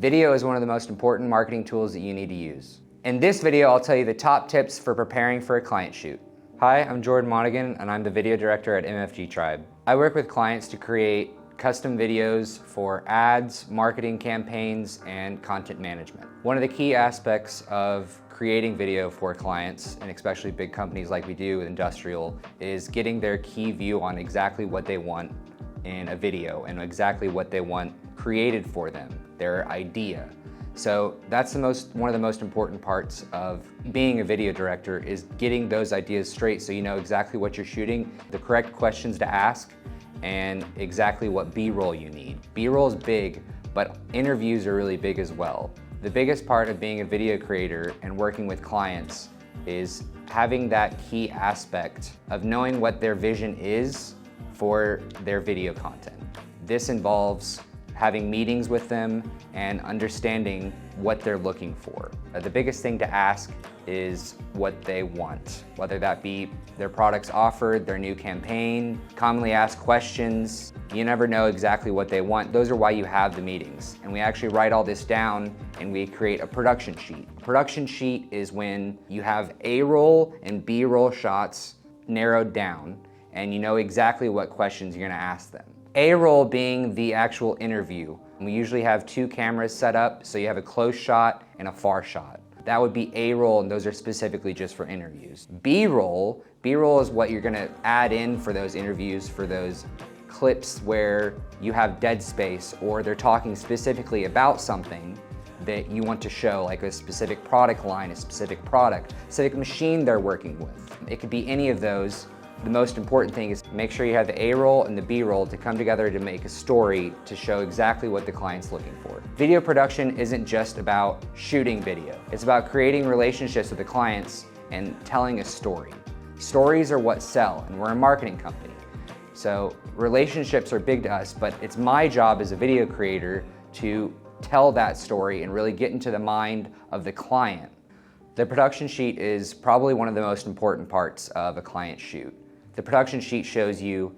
Video is one of the most important marketing tools that you need to use. In this video, I'll tell you the top tips for preparing for a client shoot. Hi, I'm Jordan Monaghan, and I'm the video director at MFG Tribe. I work with clients to create custom videos for ads, marketing campaigns, and content management. One of the key aspects of creating video for clients, and especially big companies like we do with industrial, is getting their key view on exactly what they want in a video and exactly what they want created for them, their idea. So that's one of the most important parts of being a video director, is getting those ideas straight so you know exactly what you're shooting, the correct questions to ask, and exactly what B-roll you need. B-roll is big, but interviews are really big as well. The biggest part of being a video creator and working with clients is having that key aspect of knowing what their vision is for their video content. This involves having meetings with them and understanding what they're looking for. The biggest thing to ask is what they want, whether that be their products offered, their new campaign, commonly asked questions. You never know exactly what they want. Those are why you have the meetings. And we actually write all this down and we create a production sheet. A production sheet is when you have A-roll and B-roll shots narrowed down and you know exactly what questions you're gonna ask them. A-roll being the actual interview. We usually have two cameras set up, so you have a close shot and a far shot. That would be A-roll, and those are specifically just for interviews. B-roll is what you're gonna add in for those interviews, for those clips where you have dead space or they're talking specifically about something that you want to show, like a specific product line, a specific product, specific machine they're working with. It could be any of those. The most important thing is make sure you have the A-roll and the B-roll to come together to make a story to show exactly what the client's looking for. Video production isn't just about shooting video. It's about creating relationships with the clients and telling a story. Stories are what sell, and we're a marketing company. So relationships are big to us, but it's my job as a video creator to tell that story and really get into the mind of the client. The production sheet is probably one of the most important parts of a client shoot. The production sheet shows you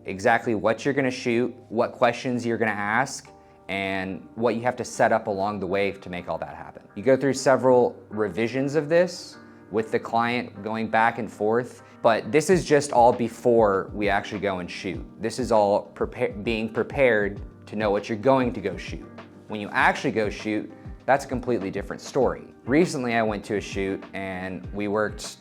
exactly what you're gonna shoot, what questions you're gonna ask, and what you have to set up along the way to make all that happen. You go through several revisions of this with the client going back and forth, but this is just all before we actually go and shoot. This is all being prepared to know what you're going to go shoot. When you actually go shoot, that's a completely different story. Recently, I went to a shoot and we worked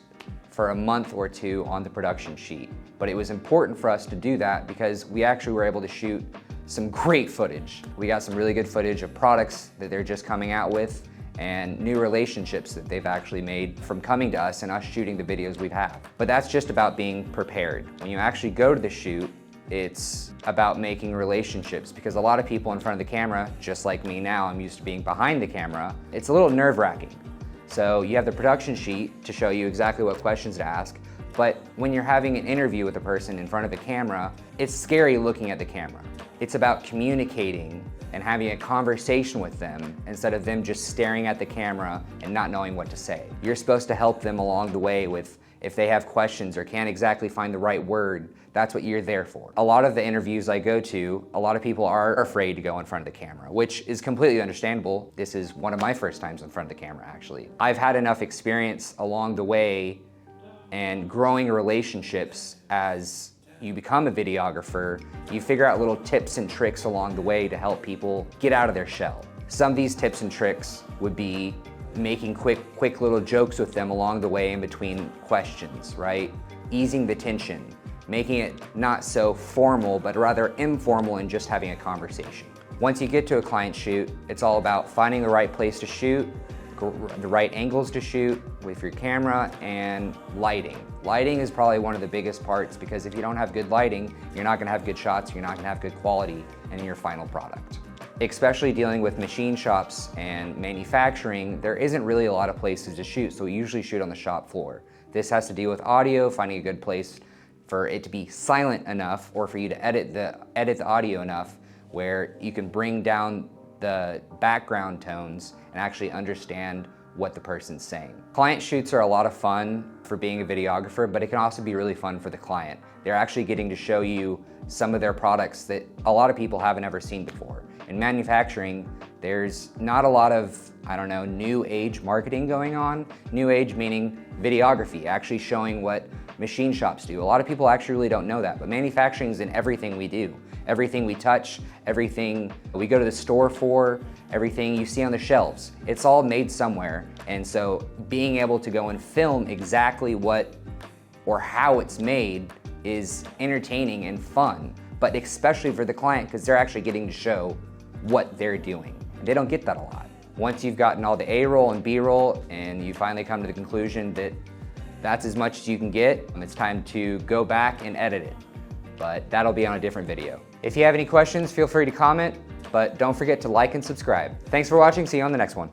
for a month or two on the production sheet. But it was important for us to do that because we actually were able to shoot some great footage. We got some really good footage of products that they're just coming out with and new relationships that they've actually made from coming to us and us shooting the videos we've had. But that's just about being prepared. When you actually go to the shoot, it's about making relationships, because a lot of people in front of the camera, just like me now, I'm used to being behind the camera, it's a little nerve-wracking. So you have the production sheet to show you exactly what questions to ask, but when you're having an interview with a person in front of the camera, it's scary looking at the camera. It's about communicating and having a conversation with them instead of them just staring at the camera and not knowing what to say. You're supposed to help them along the way with if they have questions or can't exactly find the right word. That's what you're there for. A lot of the interviews I go to, a lot of people are afraid to go in front of the camera, which is completely understandable. This is one of my first times in front of the camera, actually. I've had enough experience along the way and growing relationships as you become a videographer. You figure out little tips and tricks along the way to help people get out of their shell. Some of these tips and tricks would be making quick little jokes with them along the way in between questions, right? Easing the tension, making it not so formal, but rather informal and just having a conversation. Once you get to a client shoot, it's all about finding the right place to shoot, the right angles to shoot with your camera, and lighting. Lighting is probably one of the biggest parts, because if you don't have good lighting, you're not gonna have good shots, you're not gonna have good quality in your final product. Especially dealing with machine shops and manufacturing, there isn't really a lot of places to shoot, so we usually shoot on the shop floor. This has to deal with audio, finding a good place for it to be silent enough, or for you to edit the audio enough where you can bring down the background tones and actually understand what the person's saying. Client shoots are a lot of fun for being a videographer, but it can also be really fun for the client. They're actually getting to show you some of their products that a lot of people haven't ever seen before. In manufacturing, There's not a lot of, I don't know, new age marketing going on. New age meaning videography, actually showing what machine shops do. A lot of people actually really don't know that, but manufacturing is in everything we do. Everything we touch, everything we go to the store for, everything you see on the shelves. It's all made somewhere. And so being able to go and film exactly what or how it's made is entertaining and fun, but especially for the client because they're actually getting to show what they're doing. They don't get that a lot. Once you've gotten all the A-roll and B-roll and you finally come to the conclusion that that's as much as you can get, it's time to go back and edit it. But that'll be on a different video. If you have any questions, feel free to comment, but don't forget to like and subscribe. Thanks for watching, see you on the next one.